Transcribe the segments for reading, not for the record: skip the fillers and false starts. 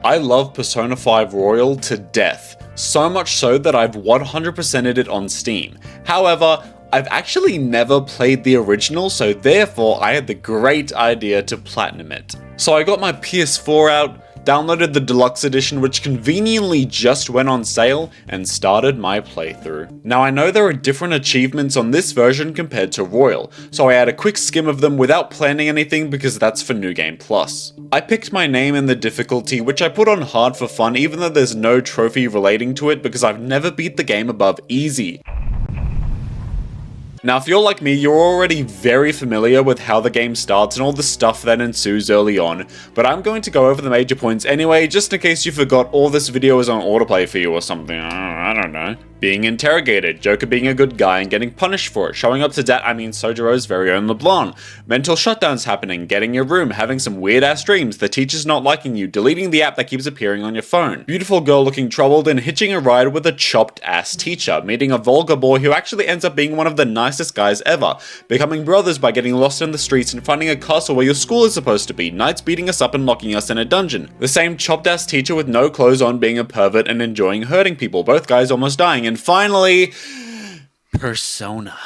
I love Persona 5 Royal to death, so much so that I've 100%ed it on Steam. However, I've actually never played the original, so therefore I had the great idea to platinum it. So I got my PS4 out, downloaded the deluxe edition which conveniently just went on sale, and started my playthrough. Now I know there are different achievements on this version compared to Royal, so I had a quick skim of them without planning anything because that's for New Game Plus. I picked my name and the difficulty, which I put on hard for fun even though there's no trophy relating to it because I've never beat the game above easy. Now if you're like me, you're already very familiar with how the game starts and all the stuff that ensues early on, but I'm going to go over the major points anyway, just in case you forgot all this video is on autoplay for you or something, I don't know. Being interrogated, Joker being a good guy and getting punished for it, showing up to Sojiro's very own LeBlanc, mental shutdowns happening, getting your room, having some weird ass dreams, the teachers not liking you, deleting the app that keeps appearing on your phone, beautiful girl looking troubled and hitching a ride with a chopped ass teacher, meeting a vulgar boy who actually ends up being one of the nicest guys ever, becoming brothers by getting lost in the streets and finding a castle where your school is supposed to be, knights beating us up and locking us in a dungeon, the same chopped ass teacher with no clothes on being a pervert and enjoying hurting people, both guys almost dying, and finally, Persona.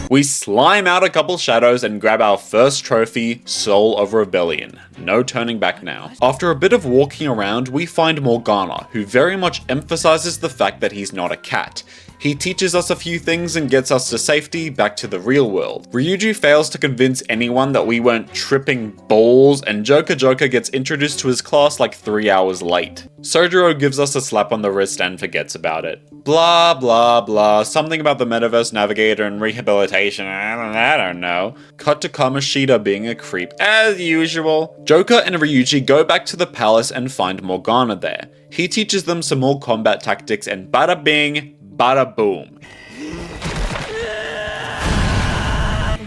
We slime out a couple shadows and grab our first trophy, Soul of Rebellion. No turning back now. After a bit of walking around, we find Morgana, who very much emphasizes the fact that he's not a cat. He teaches us a few things and gets us to safety, back to the real world. Ryuji fails to convince anyone that we weren't tripping balls, and Joker gets introduced to his class like 3 hours late. Sojiro gives us a slap on the wrist and forgets about it. Blah blah blah, something about the Metaverse Navigator and rehabilitation, I don't know. Cut to Kamoshida being a creep, as usual. Joker and Ryuji go back to the palace and find Morgana there. He teaches them some more combat tactics and bada bing, bada boom.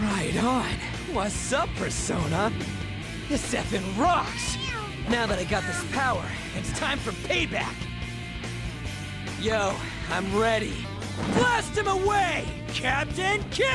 Right on. What's up, Persona? This effing rocks. Now that I got this power, it's time for payback. Yo, I'm ready. Blast him away, Captain Kid!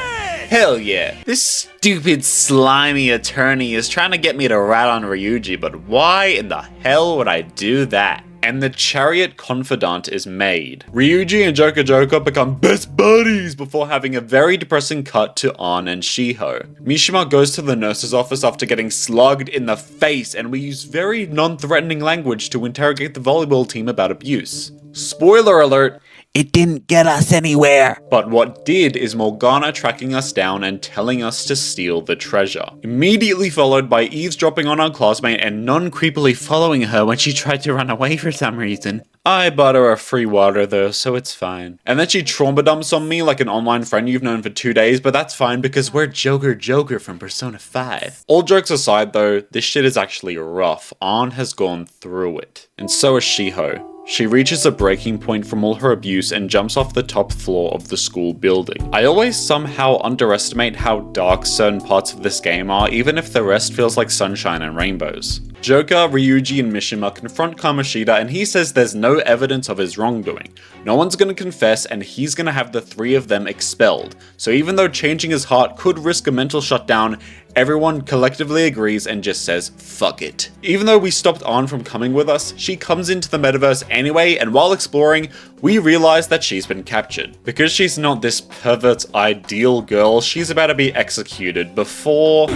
Hell yeah. This stupid slimy attorney is trying to get me to rat on Ryuji, but why in the hell would I do that? And the chariot confidant is made. Ryuji and Joker become best buddies before having a very depressing cut to An and Shiho. Mishima goes to the nurse's office after getting slugged in the face, and we use very non-threatening language to interrogate the volleyball team about abuse. Spoiler alert, it didn't get us anywhere. But what did is Morgana tracking us down and telling us to steal the treasure. Immediately followed by eavesdropping on our classmate and non-creepily following her when she tried to run away for some reason. I bought her a free water though, so it's fine. And then she trauma dumps on me like an online friend you've known for 2 days, but that's fine because we're Joker from Persona 5. All jokes aside though, this shit is actually rough. An has gone through it. And so has Shiho. She reaches a breaking point from all her abuse and jumps off the top floor of the school building. I always somehow underestimate how dark certain parts of this game are, even if the rest feels like sunshine and rainbows. Joker, Ryuji, and Mishima confront Kamoshida and he says there's no evidence of his wrongdoing. No one's gonna confess and he's gonna have the three of them expelled. So even though changing his heart could risk a mental shutdown, everyone collectively agrees and just says, fuck it. Even though we stopped An from coming with us, she comes into the metaverse anyway, and while exploring, we realize that she's been captured. Because she's not this pervert's ideal girl, she's about to be executed before...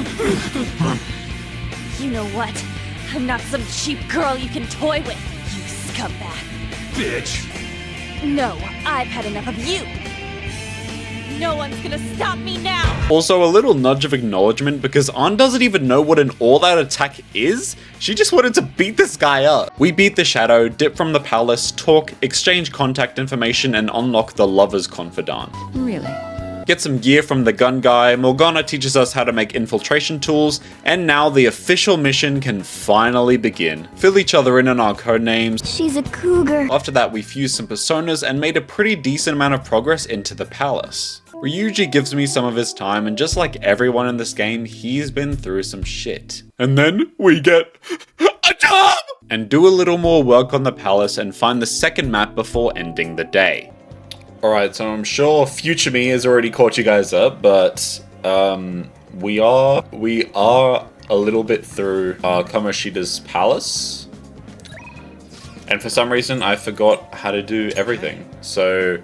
You know what? I'm not some cheap girl you can toy with, you scumbag. Bitch! No, I've had enough of you. No one's gonna stop me now! Also, a little nudge of acknowledgement because An doesn't even know what an all-out attack is. She just wanted to beat this guy up. We beat the shadow, dip from the palace, talk, exchange contact information, and unlock the lover's confidant. Really? Get some gear from the gun guy, Morgana teaches us how to make infiltration tools, and now the official mission can finally begin. Fill each other in on our codenames. She's a cougar. After that, we fused some personas and made a pretty decent amount of progress into the palace. Ryuji gives me some of his time, and just like everyone in this game, he's been through some shit. And then we get a job! And do a little more work on the palace and find the second map before ending the day. Alright, so I'm sure future me has already caught you guys up, but we are a little bit through Kamoshida's palace. And for some reason I forgot how to do everything. So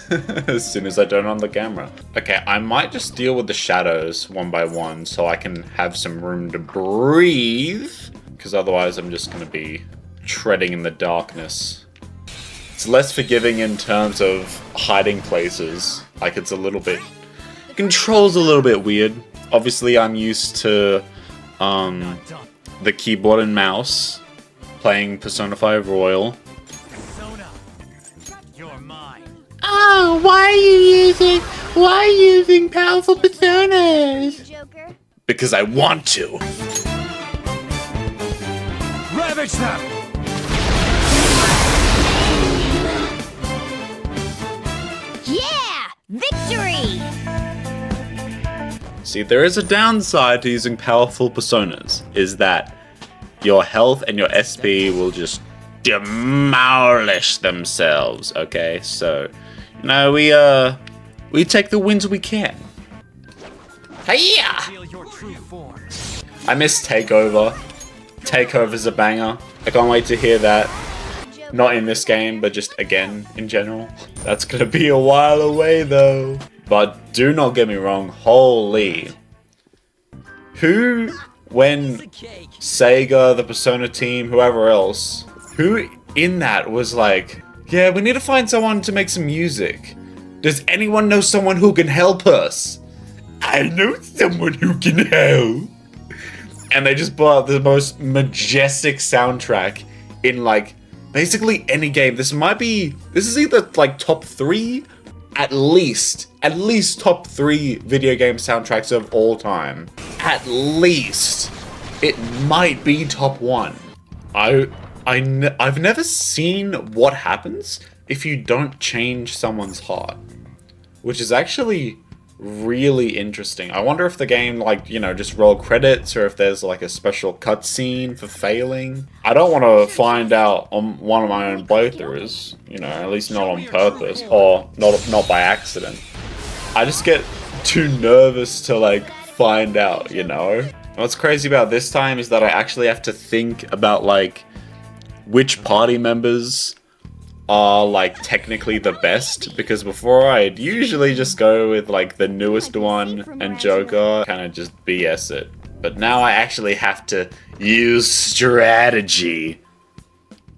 as soon as I turn on the camera. Okay, I might just deal with the shadows one by one so I can have some room to breathe. Because otherwise I'm just going to be treading in the darkness. It's less forgiving in terms of hiding places. Like it's a little bit... Control's a little bit weird. Obviously I'm used to the keyboard and mouse playing Persona 5 Royal. Oh, why are you using powerful personas? Joker. Because I want to. Ravage them! Yeah! Victory! See, there is a downside to using powerful personas, is that your health and your SP will just demolish themselves, okay? So, you know, we take the wins we can. Hiya! Feel your true form. I miss Takeover. Takeover's a banger. I can't wait to hear that. Not in this game, but just again, in general. That's gonna be a while away though. But do not get me wrong, holy. Who, when Sega, the Persona team, whoever else, who in that was like, yeah, we need to find someone to make some music. Does anyone know someone who can help us? I know someone who can help. And they just brought out the most majestic soundtrack in like basically any game. This is either like top 3, at least top 3 video game soundtracks of all time. At least. It might be top 1. I've never seen what happens if you don't change someone's heart, which is actually really interesting. I wonder if the game, like, you know, just roll credits or if there's like a special cutscene for failing. I don't want to find out on one of my own playthroughs, you know, at least not on purpose or not by accident. I just get too nervous to like find out, you know. And what's crazy about this time is that I actually have to think about like which party members are like technically the best, because before I'd usually just go with like the newest one and Joker, kind of just BS it. But now I actually have to use strategy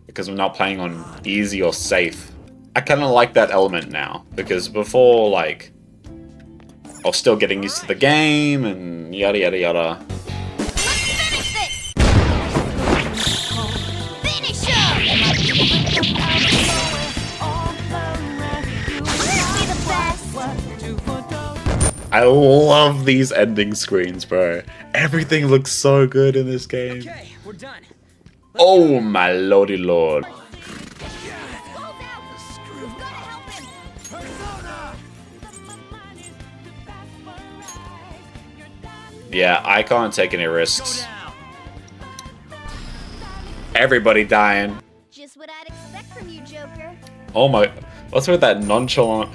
because I'm not playing on easy or safe. I kind of like that element now, because before, like, I was still getting used to the game and yada yada yada. I love these ending screens, bro. Everything looks so good in this game. Okay, we're done. Oh my lordy lord. Yeah, I can't take any risks. Everybody dying. Just what I'd expect from you, Joker. Oh my, what's with that nonchalant?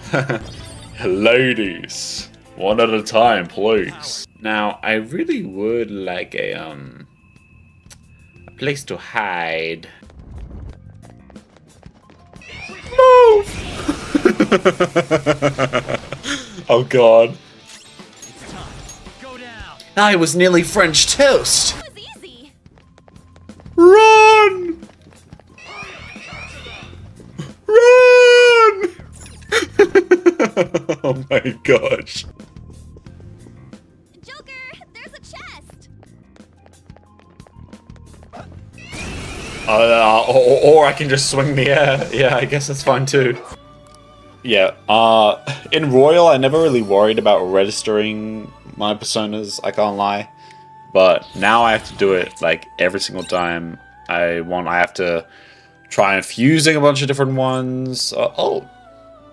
Ladies, one at a time, please. Now, I really would like a place to hide. Move! Oh god. I was nearly French toast. That was easy. Run! Run! Oh my gosh. Joker, there's a chest. Or I can just swing the air. Yeah, I guess that's fine too. Yeah, in Royal, I never really worried about registering my personas, I can't lie. But now I have to do it, like, every single time I have to try infusing a bunch of different ones. Oh,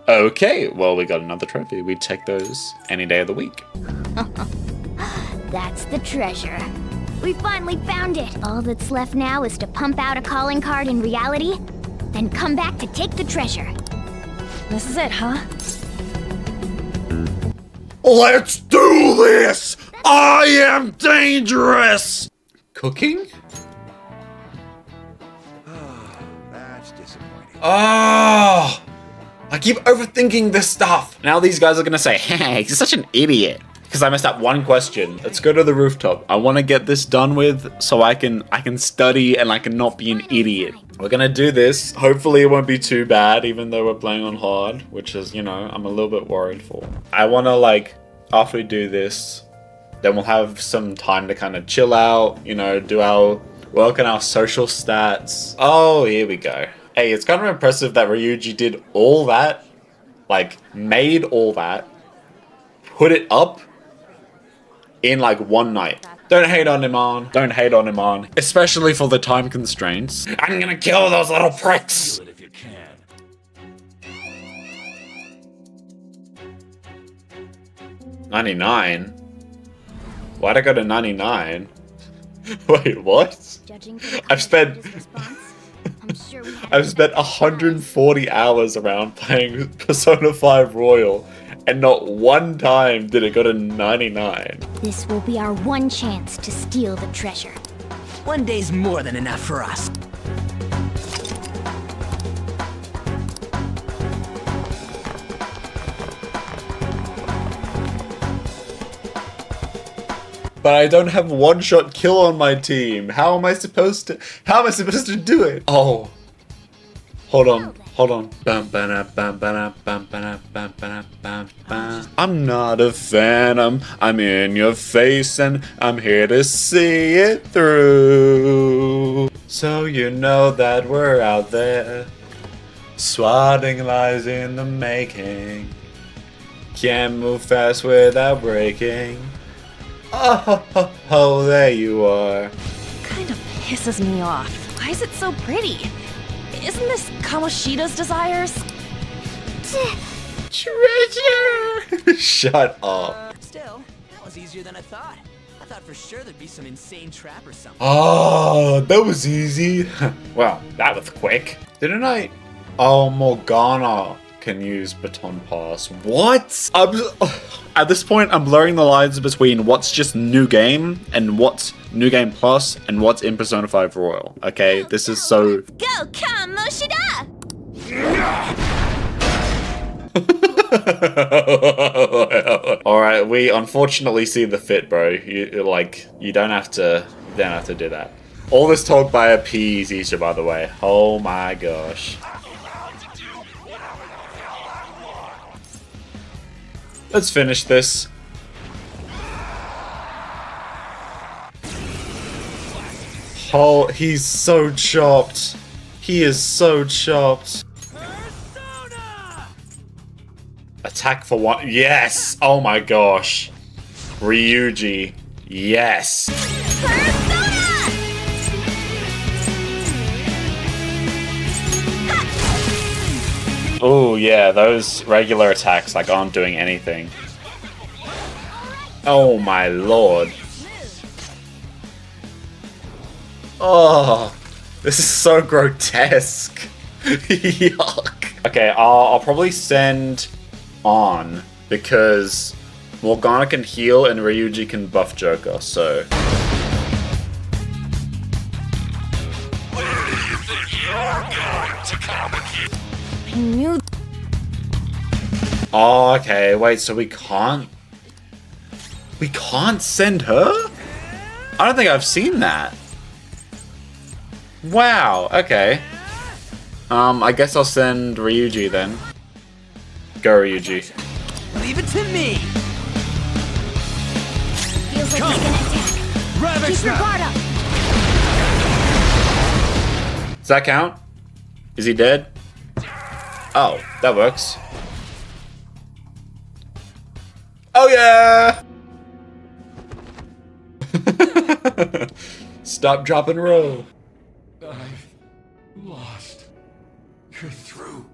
okay, well, we got another trophy. We'd take those any day of the week. That's the treasure. We finally found it. All that's left now is to pump out a calling card in reality, then come back to take the treasure. This is it, huh? Let's do this! I am dangerous! Cooking? That's disappointing. Oh, I keep overthinking this stuff. Now these guys are gonna say, hey, he's such an idiot. Because I messed up one question. Let's go to the rooftop. I want to get this done with so I can study and I can not be an idiot. We're gonna do this. Hopefully it won't be too bad, even though we're playing on hard, which is, you know, I'm a little bit worried for. I want to, like, after we do this, then we'll have some time to kind of chill out, you know, do our work on our social stats. Oh, here we go. Hey, it's kind of impressive that Ryuji did all that, like, made all that, put it up in, like, one night. Don't hate on him, on. Don't hate on him, on. Especially for the time constraints. I'm gonna kill those little pricks! If you can. 99? Why'd I go to 99? Wait, what? I've spent... I've spent 140 hours around playing Persona 5 Royal, and not one time did it go to 99. This will be our one chance to steal the treasure. One day's more than enough for us. But I don't have one-shot kill on my team. How am I supposed to do it? Oh. Hold on. I'm not a phantom. I'm in your face and I'm here to see it through. So you know that we're out there. Swatting lies in the making. Can't move fast without breaking. Oh, there you are. Kind of pisses me off. Why is it so pretty? Isn't this Kamoshida's desires? Treasure! Shut up. Still, that was easier than I thought. I thought for sure there'd be some insane trap or something. Oh, that was easy. Well, that was quick. Didn't I? Oh, Morgana can use baton pass. What? At this point, I'm blurring the lines between what's just new game and what's new game plus and what's in Persona 5 Royal. Okay, this is so... Go, Kamoshida! Alright, we unfortunately see the fit, bro. You don't have to do that. All this talk by a P's each, by the way. Oh my gosh. Let's finish this. Oh, he's so chopped. He is so chopped. Attack for one. Yes! Oh my gosh. Ryuji. Yes. Oh yeah, those regular attacks like aren't doing anything. Oh my lord. Oh, this is so grotesque. Yuck. Okay, I'll probably send on because Morgana can heal and Ryuji can buff Joker, so. I knew. Oh, okay. Wait, so we can't send her? I don't think I've seen that. Wow, okay. I guess I'll send Ryuji then. Go, Ryuji. Leave it to me. Feels like he's gonna attack. Keep your guard up. Does that count? Is he dead? Oh, that works. Oh yeah! Stop, drop, and roll. I've lost. You're through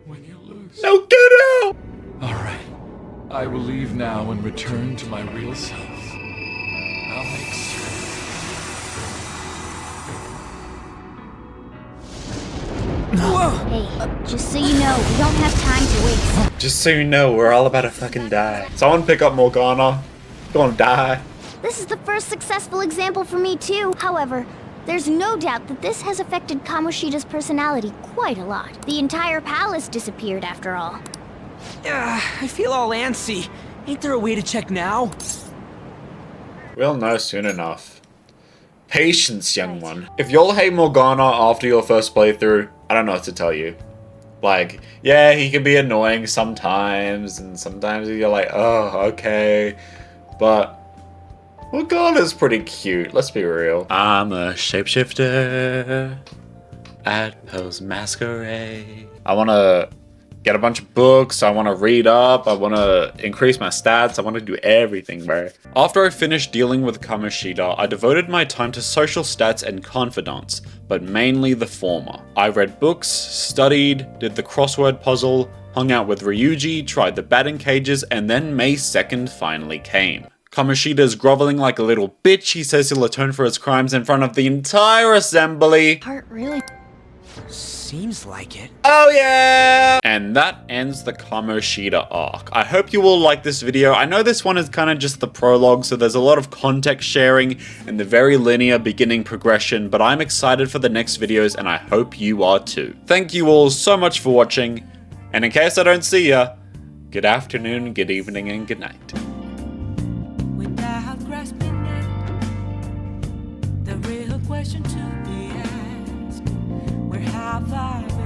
when you lose. No, get out! Alright. I will leave now and return to my real self. I'll make certain. Hey, just so you know, we don't have time to waste. Just so you know, we're all about to fucking die. Someone pick up Morgana. Gonna die. This is the first successful example for me too. However, there's no doubt that this has affected Kamoshida's personality quite a lot. The entire palace disappeared after all. I feel all antsy. Ain't there a way to check now? We'll know soon enough. Patience, young one. If you'll hate Morgana after your first playthrough, I don't know what to tell you. Like, yeah, he can be annoying sometimes, and sometimes you're like, oh, okay. But Morgana's pretty cute, let's be real. I'm a shapeshifter at Poe's Masquerade. I want to get a bunch of books, I want to read up, I want to increase my stats, I want to do everything, bro. After I finished dealing with Kamoshida, I devoted my time to social stats and confidants, but mainly the former. I read books, studied, did the crossword puzzle, hung out with Ryuji, tried the batting cages, and then May 2nd finally came. Kamoshida's groveling like a little bitch. He says he'll atone for his crimes in front of the entire assembly. Heart really. Seems like it. Oh yeah! And that ends the Kamoshida arc. I hope you all like this video. I know this one is kind of just the prologue, so there's a lot of context sharing and the very linear beginning progression, but I'm excited for the next videos and I hope you are too. Thank you all so much for watching, and in case I don't see ya, good afternoon, good evening, and good night. Without grasping it, the real question to be asked, where have I been?